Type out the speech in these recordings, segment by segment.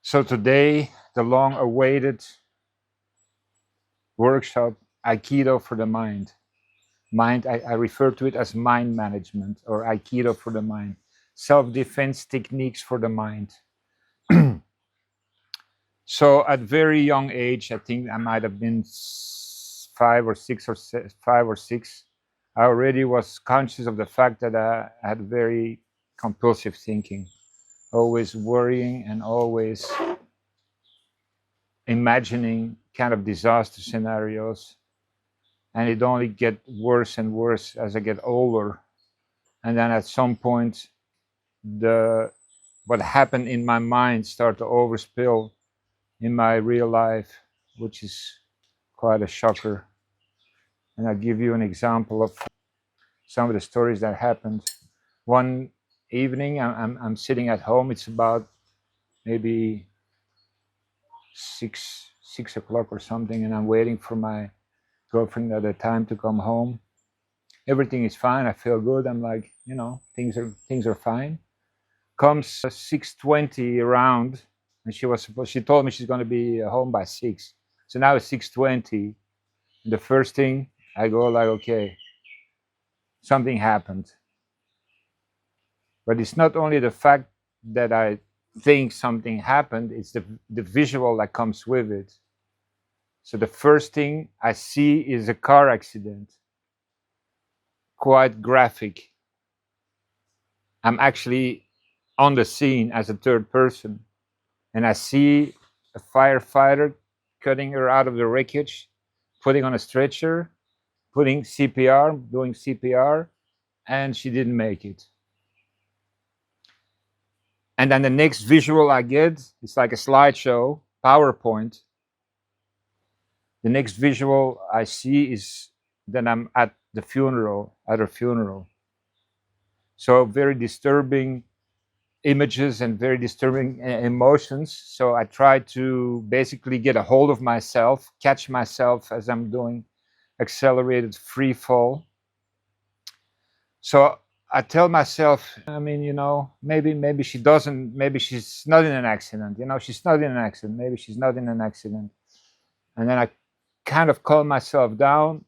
So today, the long-awaited workshop, Aikido for the mind. I refer to it as mind management or Aikido for the mind. Self-defense techniques for the mind. So at very young age, I think I might have been 5 or 6, I already was conscious of the fact that I had very compulsive thinking, always worrying and always imagining kind of disaster scenarios, and it only get worse and worse as I get older. And then at some point, the what happened in my mind start to overspill in my real life, which is quite a shocker. And I'll give you an example of some of the stories that happened. One evening, I'm sitting at home. It's about maybe six o'clock or something, and I'm waiting for my girlfriend at the time to come home. Everything is fine. I feel good. I'm like, things are fine. Comes 6:20 around, and she told me she's going to be home by 6. So now it's 6:20. The first thing I go like, okay, something happened. But it's not only the fact that I think something happened, it's the visual that comes with it. So the first thing I see is a car accident, quite graphic. I'm actually on the scene as a third person, and I see a firefighter cutting her out of the wreckage, putting on a stretcher, doing CPR, and she didn't make it. And then the next visual I get is like a slideshow, PowerPoint. The next visual I see is that I'm at her funeral. So very disturbing images and very disturbing emotions. So I try to basically get a hold of myself, catch myself as I'm doing accelerated free fall. So I tell myself, maybe she's not in an accident. She's not in an accident. Maybe she's not in an accident. And then I kind of calm myself down.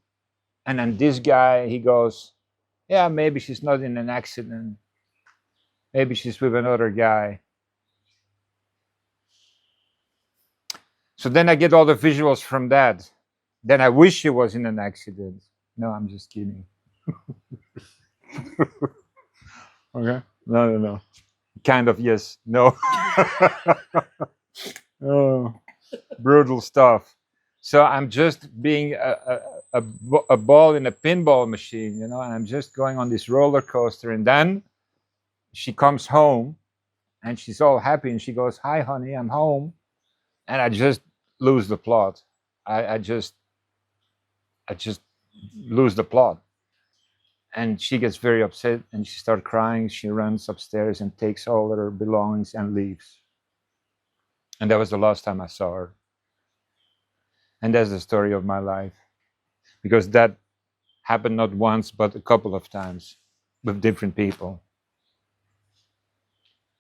And then this guy, he goes, yeah, maybe she's not in an accident. Maybe she's with another guy. So then I get all the visuals from that. Then I wish she was in an accident. No, I'm just kidding. Okay. No. Kind of, yes. No. Oh, brutal stuff. So I'm just being a ball in a pinball machine, and I'm just going on this roller coaster. And then she comes home and she's all happy and she goes, "Hi, honey, I'm home." And I just lose the plot. I just lose the plot. And she gets very upset and she starts crying. She runs upstairs and takes all her belongings and leaves. And that was the last time I saw her. And that's the story of my life. Because that happened not once, but a couple of times with different people.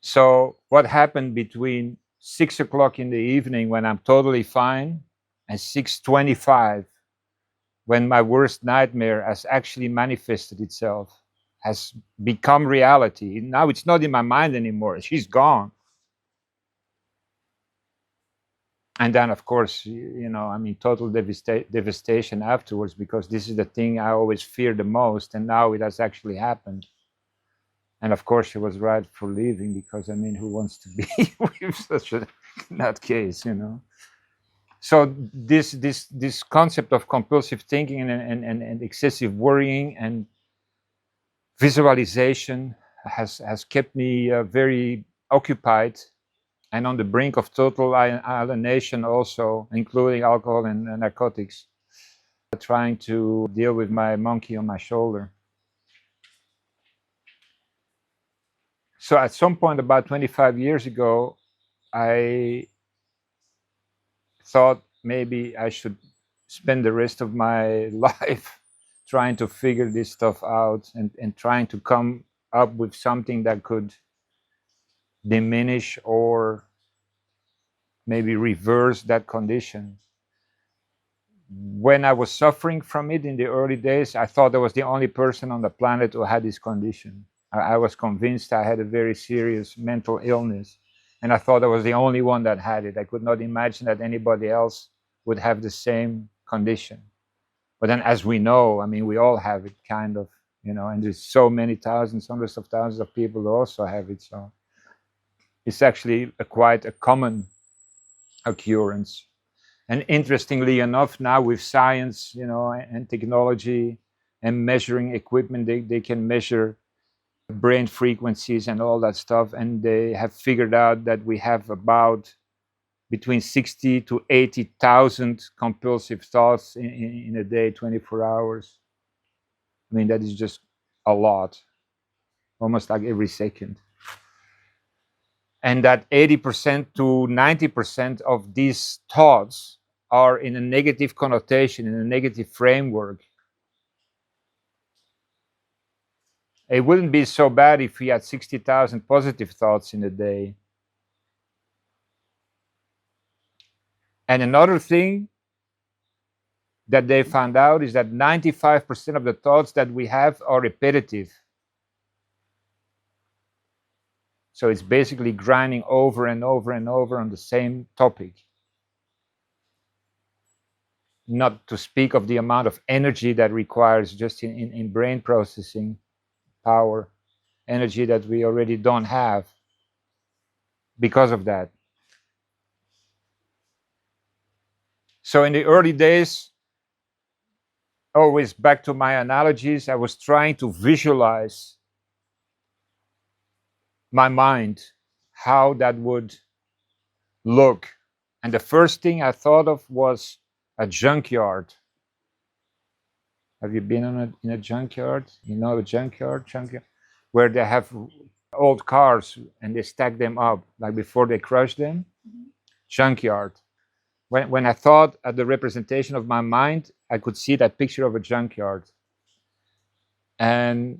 So what happened between 6 o'clock in the evening when I'm totally fine and 6:25 when my worst nightmare has actually manifested itself, has become reality. Now it's not in my mind anymore. She's gone. And then, of course, total devastation afterwards, because this is the thing I always feared the most, and now it has actually happened. And of course, she was right for leaving, because who wants to be with such a nutcase, So this concept of compulsive thinking and excessive worrying and visualization has kept me very occupied and on the brink of total alienation, also including alcohol and narcotics, trying to deal with my monkey on my shoulder. So at some point about 25 years ago, I thought maybe I should spend the rest of my life trying to figure this stuff out and trying to come up with something that could diminish or maybe reverse that condition. When I was suffering from it in the early days, I thought I was the only person on the planet who had this condition. I was convinced I had a very serious mental illness, and I thought I was the only one that had it. I could not imagine that anybody else would have the same condition. But then, as we know, I mean, we all have it, kind of, and there's so many thousands, hundreds of thousands of people who also have it. So it's actually quite a common occurrence. And interestingly enough, now with science, and technology and measuring equipment, they can measure brain frequencies and all that stuff. And they have figured out that we have about between 60 to 80,000 compulsive thoughts in a day, 24 hours. I mean, that is just a lot, almost like every second. And that 80% to 90% of these thoughts are in a negative connotation, in a negative framework. It wouldn't be so bad if we had 60,000 positive thoughts in a day. And another thing that they found out is that 95% of the thoughts that we have are repetitive. So it's basically grinding over and over and over on the same topic. Not to speak of the amount of energy that requires just in brain processing power, energy that we already don't have because of that. So in the early days, always back to my analogies, I was trying to visualize my mind, how that would look. And the first thing I thought of was a junkyard. Have you been in a junkyard? You know a junkyard, where they have old cars and they stack them up, like before they crush them. Junkyard. When I thought at the representation of my mind, I could see that picture of a junkyard. And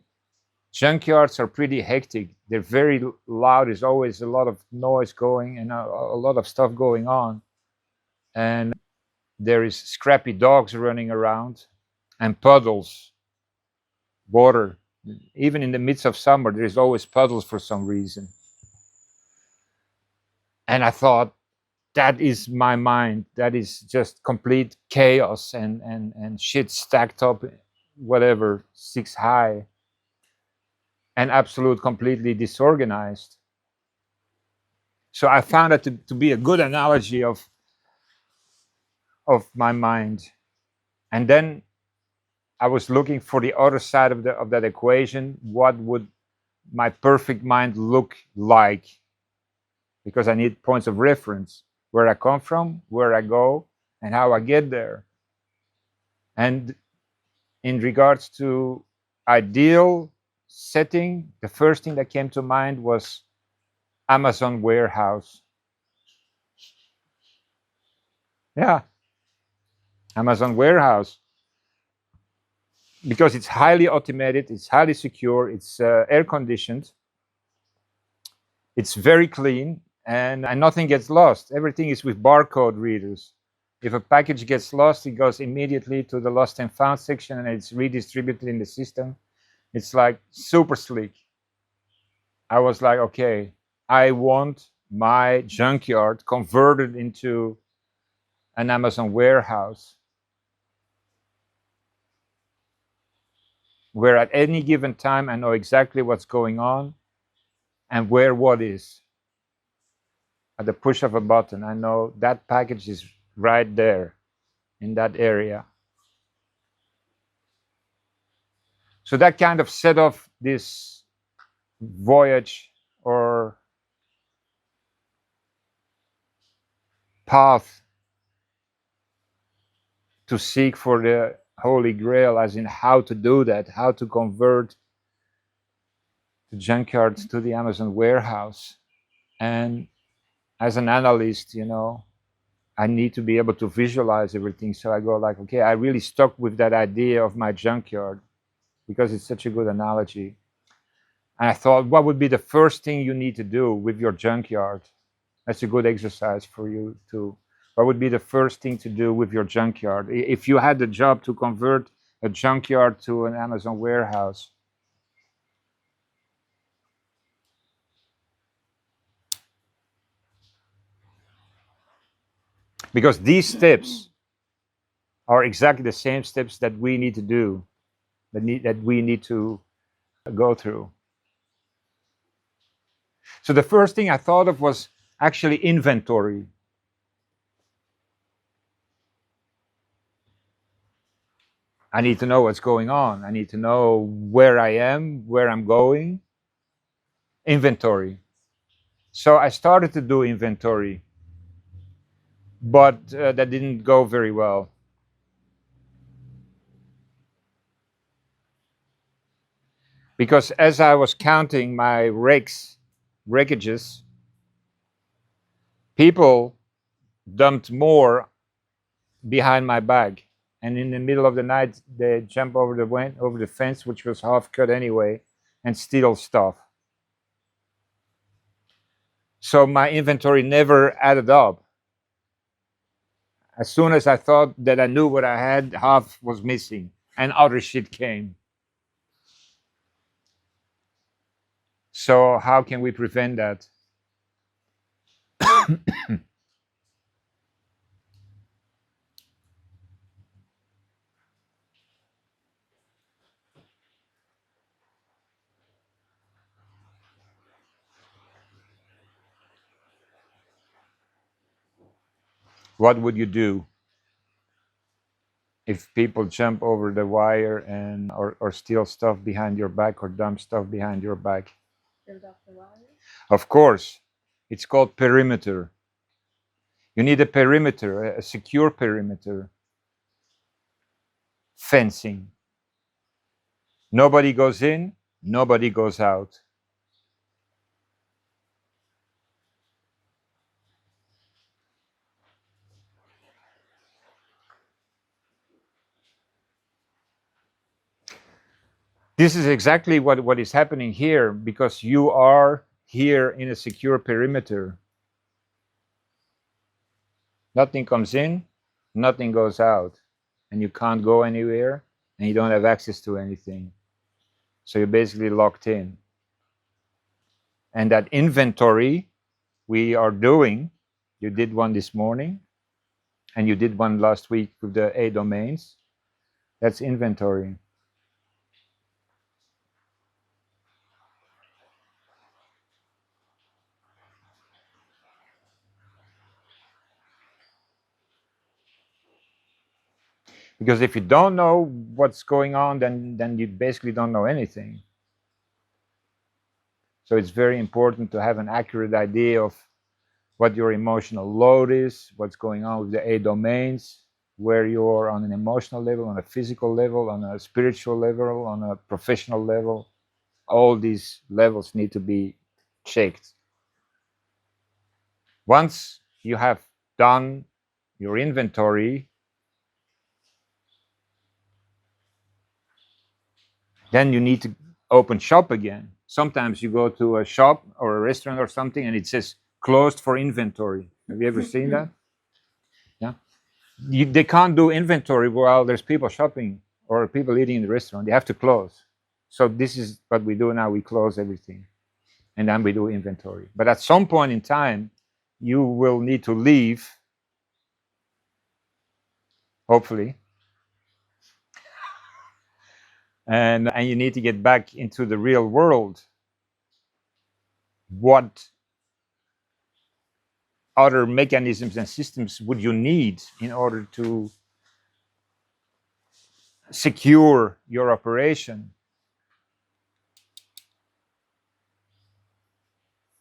junkyards are pretty hectic. They're very loud. There's always a lot of noise going and a lot of stuff going on. And there is scrappy dogs running around and puddles, water. Even in the midst of summer, there's always puddles for some reason. And I thought, that is my mind. That is just complete chaos and shit stacked up, whatever, 6 high, and absolute completely disorganized. So I found that to be a good analogy of my mind. And then I was looking for the other side of that equation. What would my perfect mind look like? Because I need points of reference, where I come from, where I go, and how I get there. And in regards to ideal setting, the first thing that came to mind was Amazon warehouse. Yeah, Amazon warehouse. Because it's highly automated, it's highly secure, it's air conditioned, it's very clean, and nothing gets lost. Everything is with barcode readers. If a package gets lost, it goes immediately to the lost and found section and it's redistributed in the system. It's like super slick. I was like, okay, I want my junkyard converted into an Amazon warehouse, where at any given time I know exactly what's going on and where what is. At the push of a button, I know that package is right there in that area. So that kind of set off this voyage or path to seek for the Holy Grail, as in how to do that, how to convert the junkyard to the Amazon warehouse. And as an analyst, I need to be able to visualize everything. So I go like, okay, I really stuck with that idea of my junkyard because it's such a good analogy. And I thought, what would be the first thing you need to do with your junkyard? That's a good exercise for you to. What would be the first thing to do with your junkyard? If you had the job to convert a junkyard to an Amazon warehouse, because these steps are exactly the same steps that we need to do, that we need to go through. So the first thing I thought of was actually inventory. I need to know what's going on. I need to know where I am, where I'm going. Inventory. So I started to do inventory, but that didn't go very well. Because as I was counting my wreckages, people dumped more behind my back. And in the middle of the night, they jump over the fence, which was half cut anyway, and steal stuff. So my inventory never added up. As soon as I thought that I knew what I had, half was missing, and other shit came. So how can we prevent that? What would you do if people jump over the wire and or steal stuff behind your back or dump stuff behind your back? Build up the wire. Of course, it's called perimeter. You need a perimeter, a secure perimeter. Fencing. Nobody goes in, nobody goes out. This is exactly what is happening here, because you are here in a secure perimeter. Nothing comes in, nothing goes out, and you can't go anywhere, and you don't have access to anything. So you're basically locked in. And that inventory we are doing, you did one this morning, and you did one last week with the 8 domains. That's inventory. Because if you don't know what's going on, then you basically don't know anything. So it's very important to have an accurate idea of what your emotional load is, what's going on with the 8 domains, where you're on an emotional level, on a physical level, on a spiritual level, on a professional level. All these levels need to be checked. Once you have done your inventory, then you need to open shop again. Sometimes you go to a shop or a restaurant or something and it says closed for inventory. Have you ever seen that? Yeah. They can't do inventory while there's people shopping or people eating in the restaurant. They have to close. So this is what we do now. We close everything and then we do inventory. But at some point in time, you will need to leave, hopefully, and you need to get back into the real world. What other mechanisms and systems would you need in order to secure your operation?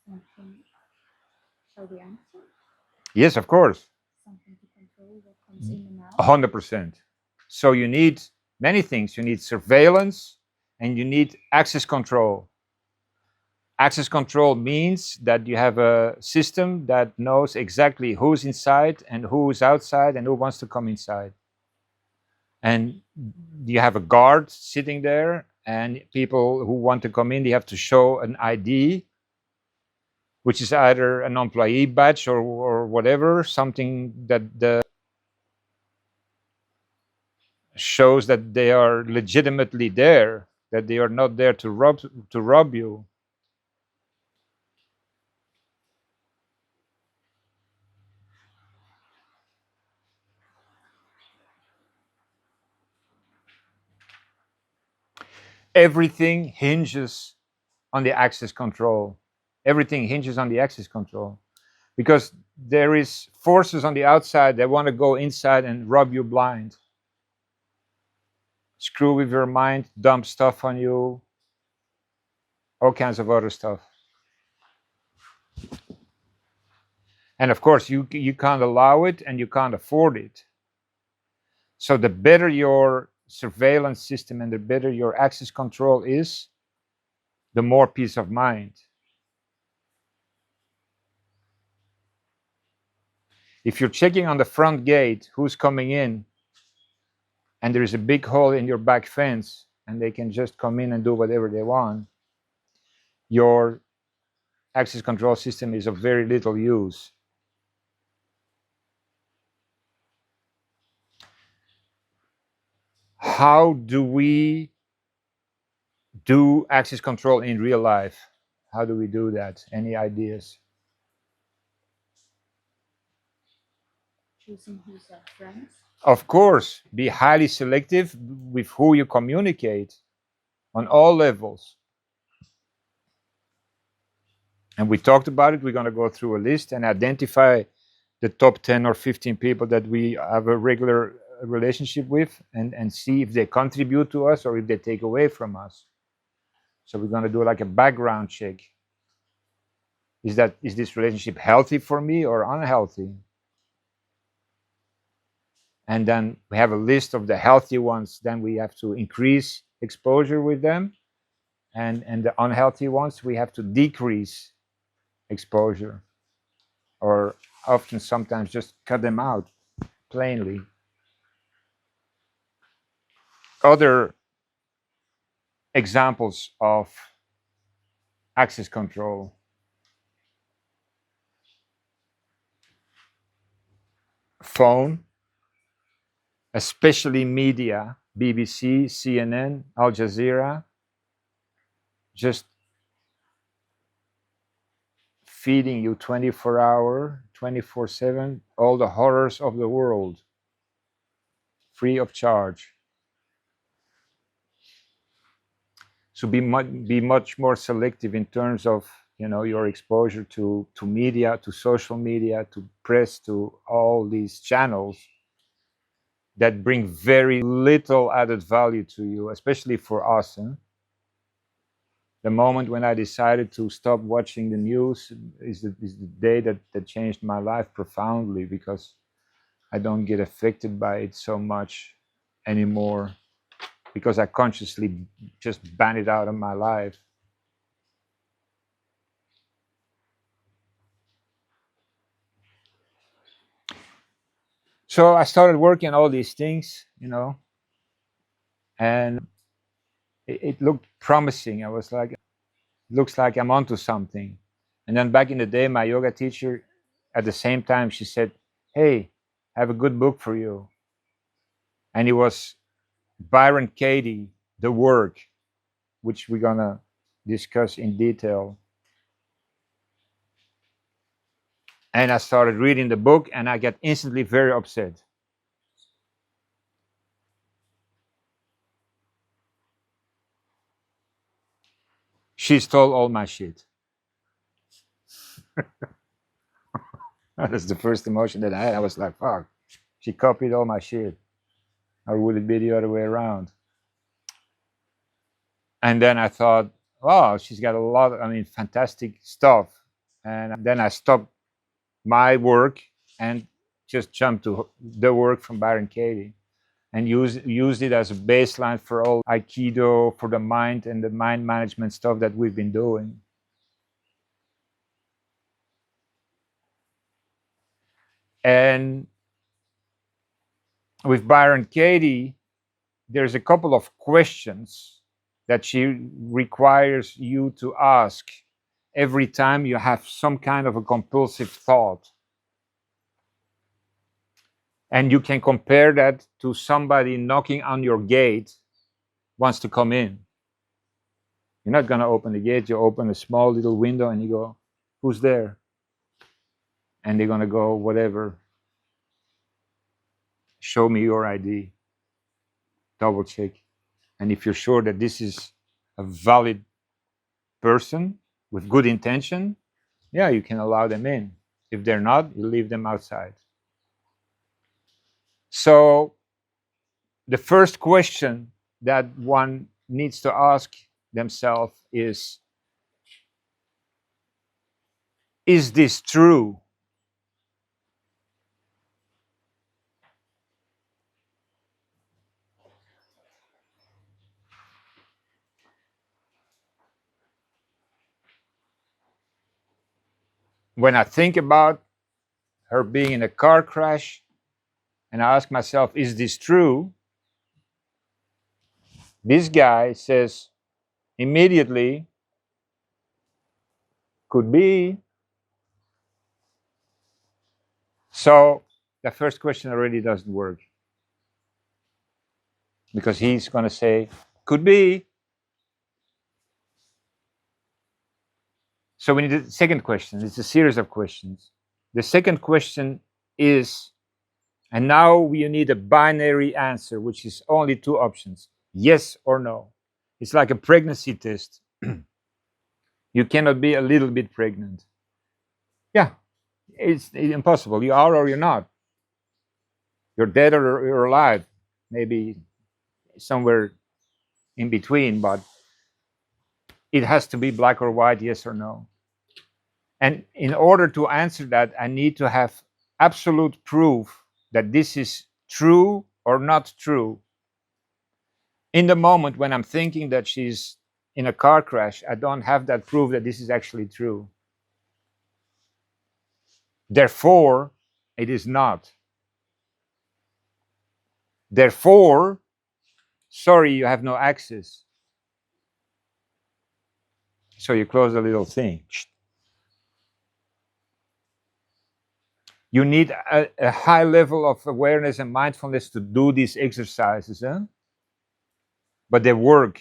Something. Shall we answer? Yes, of course. Something to control what comes in and out. 100%. So you need many things. You need surveillance and you need access control. Access control means that you have a system that knows exactly who's inside and who's outside and who wants to come inside. And you have a guard sitting there, and people who want to come in, they have to show an ID. which is either an employee badge or whatever, something that shows that they are legitimately there, that they are not there to rob you. Everything hinges on the access control. Everything hinges on the access control, because there is forces on the outside that want to go inside and rob you blind, screw with your mind, dump stuff on you, all kinds of other stuff. And of course, you can't allow it and you can't afford it. So the better your surveillance system and the better your access control is, the more peace of mind. If you're checking on the front gate who's coming in, and there is a big hole in your back fence and they can just come in and do whatever they want, your access control system is of very little use. How do we do access control in real life? How do we do that? Any ideas? Choosing who's our friends. Of course, be highly selective with who you communicate on all levels. And we talked about it. We're going to go through a list and identify the top 10 or 15 people that we have a regular relationship with, and see if they contribute to us or if they take away from us. So we're going to do like a background check. Is this relationship healthy for me or unhealthy? And then we have a list of the healthy ones. Then we have to increase exposure with them, and the unhealthy ones we have to decrease exposure, or often sometimes just cut them out plainly. Other examples of access control: phone, especially media, BBC, CNN, Al Jazeera, just feeding you 24-hour, 24/7, all the horrors of the world, free of charge. So be much more selective in terms of your exposure to media, to social media, to press, to all these channels that bring very little added value to you, especially for us. The moment when I decided to stop watching the news is the day that changed my life profoundly, because I don't get affected by it so much anymore, because I consciously just ban it out of my life. So I started working on all these things, and it looked promising. I was like, looks like I'm onto something. And then back in the day, my yoga teacher, at the same time, she said, "Hey, I have a good book for you." And it was Byron Katie, The Work, which we're gonna discuss in detail. And I started reading the book, and I got instantly very upset. She stole all my shit. That's the first emotion that I had. I was like, fuck, she copied all my shit. Or would it be the other way around? And then I thought, wow, she's got a lot of, fantastic stuff. And then I stopped my work and just jumped to the work from Byron Katie, and used it as a baseline for all Aikido, for the mind and the mind management stuff that we've been doing. And with Byron Katie, there's a couple of questions that she requires you to ask. every time you have some kind of a compulsive thought. And you can compare that to somebody knocking on your gate, wants to come in. You're not going to open the gate. You open a small little window and you go, who's there? And they're going to go, whatever. Show me your ID. Double check. And if you're sure that this is a valid person with good intention, yeah, you can allow them in. If they're not, you leave them outside. So the first question that one needs to ask themselves is this true? When I think about her being in a car crash and I ask myself, is this true? This guy says immediately, could be. So the first question already doesn't work, because he's going to say, could be. So we need a second question. It's a series of questions. The second question is, and now you need a binary answer, which is only two options, yes or no. It's like a pregnancy test. You cannot be a little bit pregnant. Yeah, it's impossible. You are or you're not. You're dead or you're alive. Maybe somewhere in between, but it has to be black or white, yes or no. And in order to answer that, I need to have absolute proof that this is true or not true. In the moment when I'm thinking that she's in a car crash, I don't have that proof that this is actually true. Therefore, it is not. Therefore, sorry, you have no access. So you close the little thing. You need a high level of awareness and mindfulness to do these exercises, huh? But they work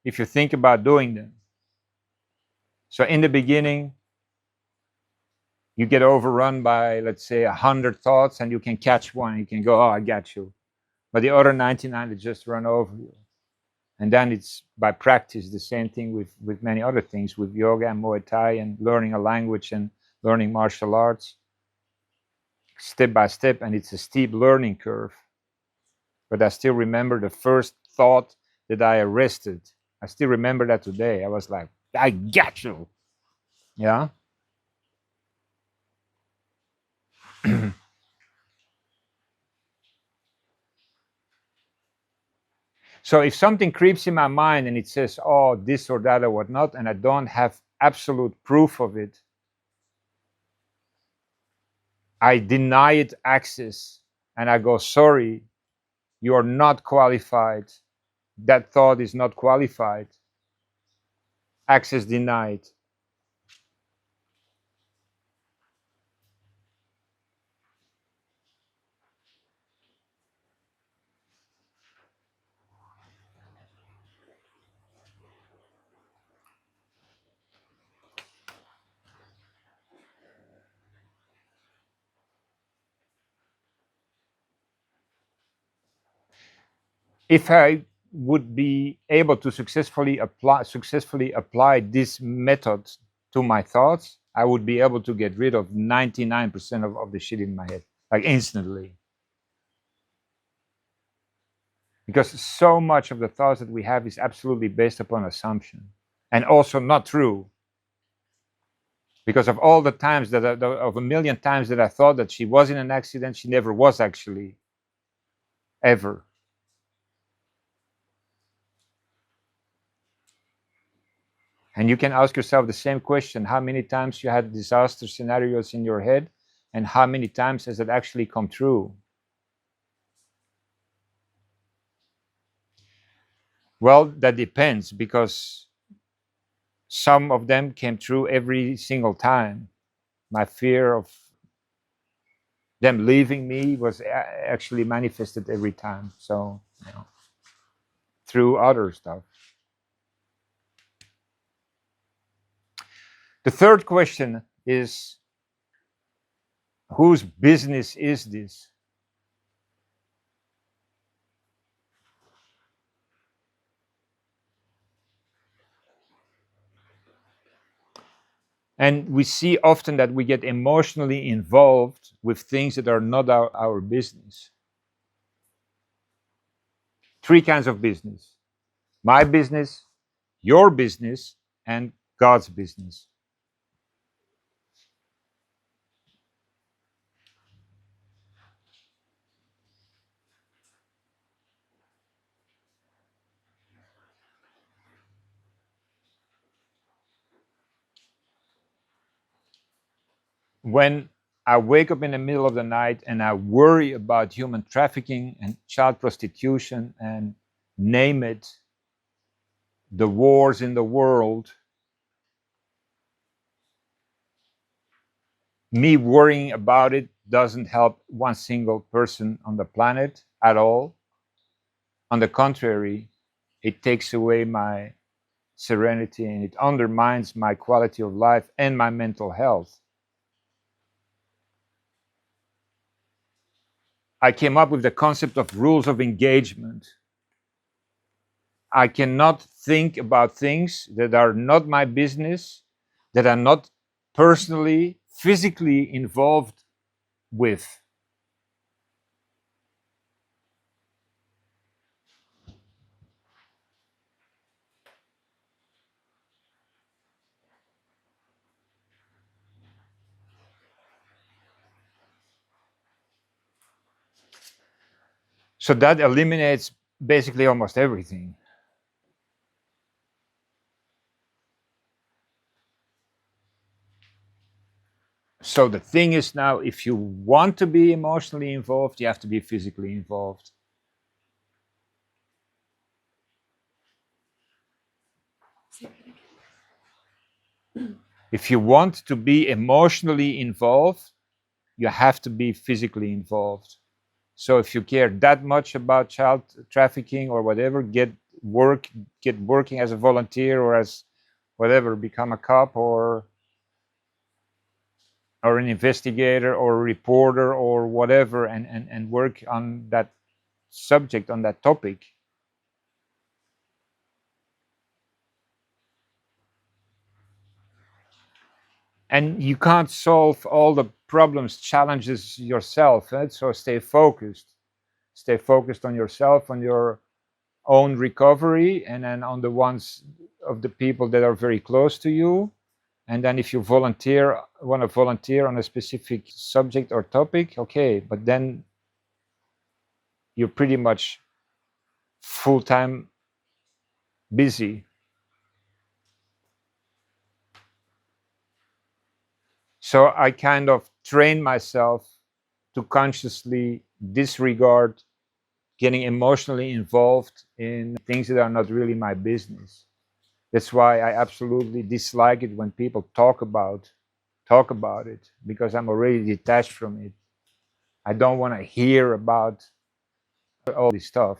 if you think about doing them. So in the beginning, you get overrun by, let's say, 100 thoughts, and you can catch one. You can go, oh, I got you. But the other 99, they just run over you. And then it's by practice, the same thing with many other things, with yoga and Muay Thai and learning a language and learning martial arts, step by step, and it's a steep learning curve. But I still remember the first thought that I arrested. I still remember that today. I was like, I got you. Yeah. So if something creeps in my mind and it says, oh, this or that or whatnot, and I don't have absolute proof of it, I deny it access and I go, sorry, you are not qualified. That thought is not qualified. Access denied. If I would be able to successfully apply this method to my thoughts, I would be able to get rid of 99% of the shit in my head, like instantly. Because so much of the thoughts that we have is absolutely based upon assumption, and also not true. Because of all the times of a million times that I thought that she was in an accident, she never was actually, ever. And you can ask yourself the same question: how many times you had disaster scenarios in your head, and how many times has it actually come true? Well, that depends, because some of them came true every single time. My fear of them leaving me was actually manifested every time. So, through other stuff. The third question is, whose business is this? And we see often that we get emotionally involved with things that are not our business. Three kinds of business: my business, your business, and God's business. When I wake up in the middle of the night and I worry about human trafficking and child prostitution and name it, the wars in the world, me worrying about it doesn't help one single person on the planet at all. On the contrary, it takes away my serenity and it undermines my quality of life and my mental health. I came up with the concept of rules of engagement. I cannot think about things that are not my business, that I'm not personally, physically involved with. So that eliminates basically almost everything. So the thing is now, if you want to be emotionally involved, you have to be physically involved. If you want to be emotionally involved, you have to be physically involved. So if you care that much about child trafficking or whatever, get working as a volunteer or as whatever, become a cop or an investigator or a reporter or whatever, and work on that subject, on that topic. And you can't solve all the problems, challenges yourself. Right? So stay focused. Stay focused on yourself, on your own recovery, and then on the ones of the people that are very close to you. And then if you want to volunteer on a specific subject or topic, okay, but then you're pretty much full-time busy. So I kind of train myself to consciously disregard getting emotionally involved in things that are not really my business. That's why I absolutely dislike it when people talk about it, because I'm already detached from it. I don't want to hear about all this stuff.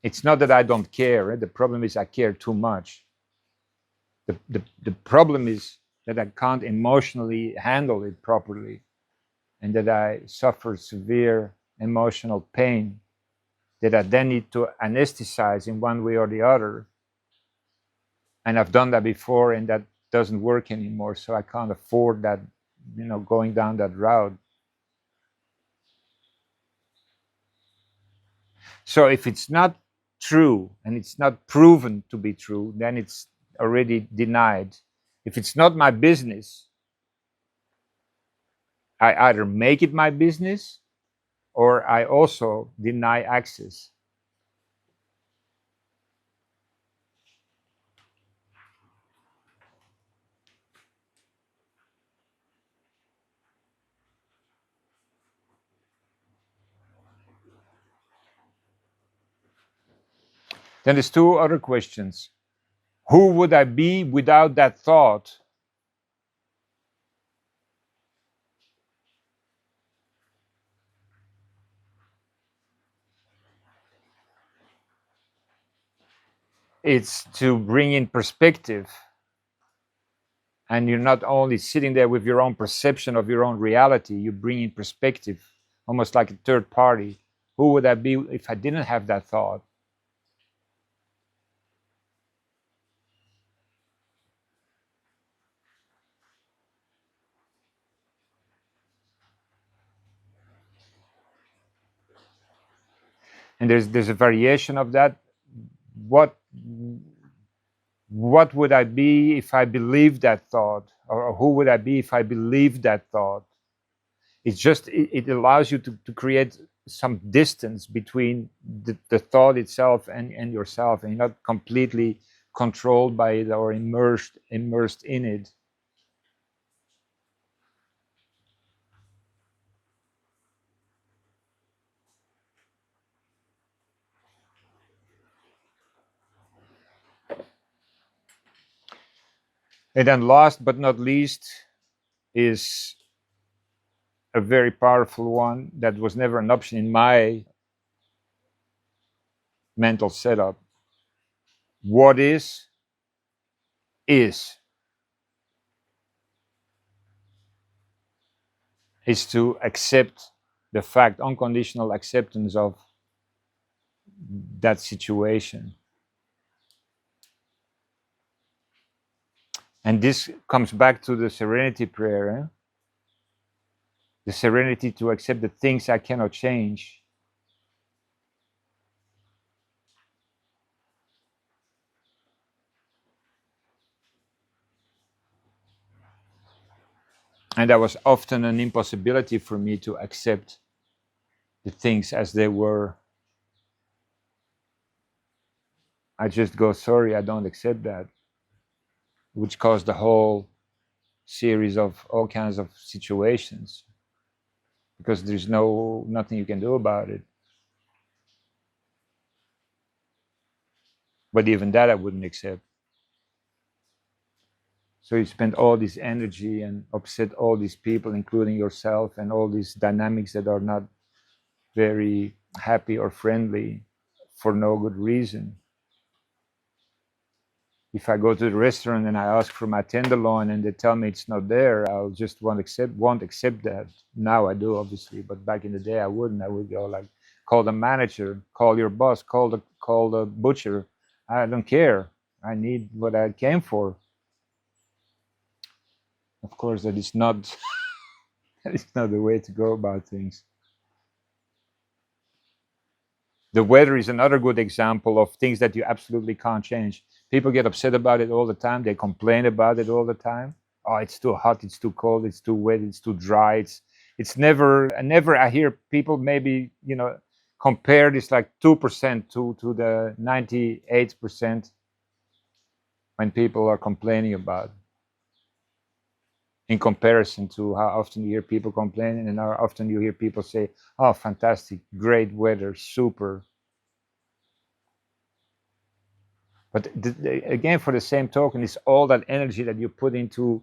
It's not that I don't care. Right? The problem is I care too much. The problem is that I can't emotionally handle it properly, and that I suffer severe emotional pain that I then need to anesthetize in one way or the other. And I've done that before, and that doesn't work anymore. So I can't afford that, going down that route. So if it's not true and it's not proven to be true, then it's already denied. If it's not my business, I either make it my business or I also deny access. Then there's two other questions. Who would I be without that thought? It's to bring in perspective. And you're not only sitting there with your own perception of your own reality, you bring in perspective, almost like a third party. Who would I be if I didn't have that thought? And there's a variation of that. What would I be if I believed that thought? Or who would I be if I believed that thought? It's just, it allows you to create some distance between the thought itself and yourself, and you're not completely controlled by it or immersed in it. And then last but not least is a very powerful one that was never an option in my mental setup. What is to accept the fact, unconditional acceptance of that situation. And this comes back to the serenity prayer, eh? The serenity to accept the things I cannot change. And that was often an impossibility for me to accept the things as they were. I just go, sorry, I don't accept that, which caused the whole series of all kinds of situations, because there's nothing you can do about it. But even that I wouldn't accept. So you spend all this energy and upset all these people, including yourself, and all these dynamics that are not very happy or friendly for no good reason. If I go to the restaurant and I ask for my tenderloin and they tell me it's not there, I'll just won't accept that. Now I do, obviously, but back in the day I wouldn't. I would go like, call the manager, call your boss, call the butcher. I don't care. I need what I came for. Of course, that is not that is not the way to go about things. The weather is another good example of things that you absolutely can't change. People get upset about it all the time. They complain about it all the time. Oh, it's too hot, it's too cold, it's too wet, it's too dry. It's never I hear people maybe, compare this like 2% to the 98% when people are complaining about, in comparison to how often you hear people complaining and how often you hear people say, oh, fantastic, great weather, super. But again, for the same token, it's all that energy that you put into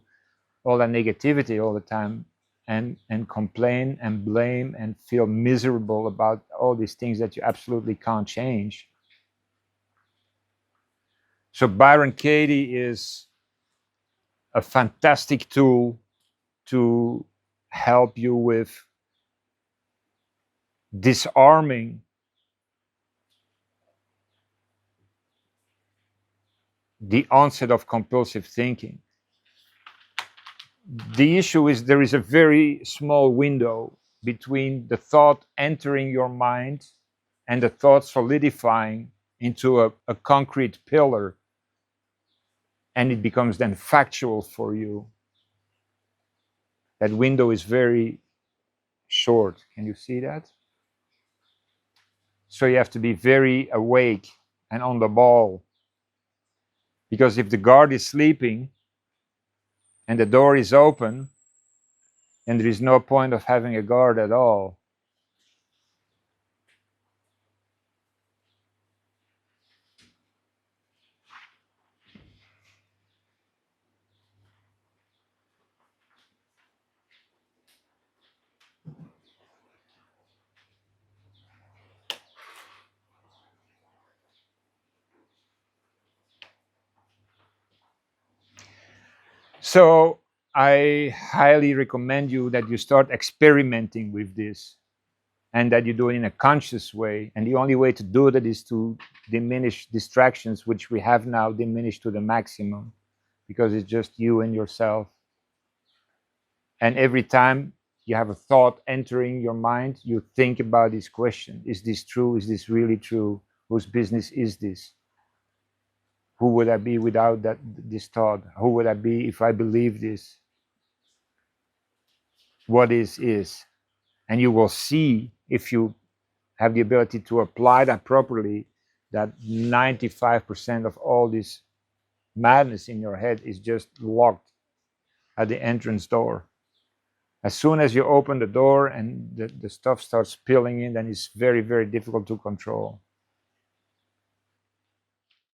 all that negativity all the time, and complain and blame and feel miserable about all these things that you absolutely can't change. So Byron Katie is a fantastic tool to help you with disarming the onset of compulsive thinking. The issue is there is a very small window between the thought entering your mind and the thought solidifying into a concrete pillar, and it becomes then factual for you. That window is very short. Can you see that? So you have to be very awake and on the ball, because if the guard is sleeping and the door is open, then there is no point of having a guard at all. So I highly recommend you that you start experimenting with this, and that you do it in a conscious way. And the only way to do that is to diminish distractions, which we have now diminished to the maximum, because it's just you and yourself. And every time you have a thought entering your mind, you think about this question: is this true? Is this really true? Whose business is this? Who would I be without this thought? Who would I be if I believe this? What is? And you will see, if you have the ability to apply that properly, that 95% of all this madness in your head is just locked at the entrance door. As soon as you open the door and the stuff starts spilling in, then it's very, very difficult to control.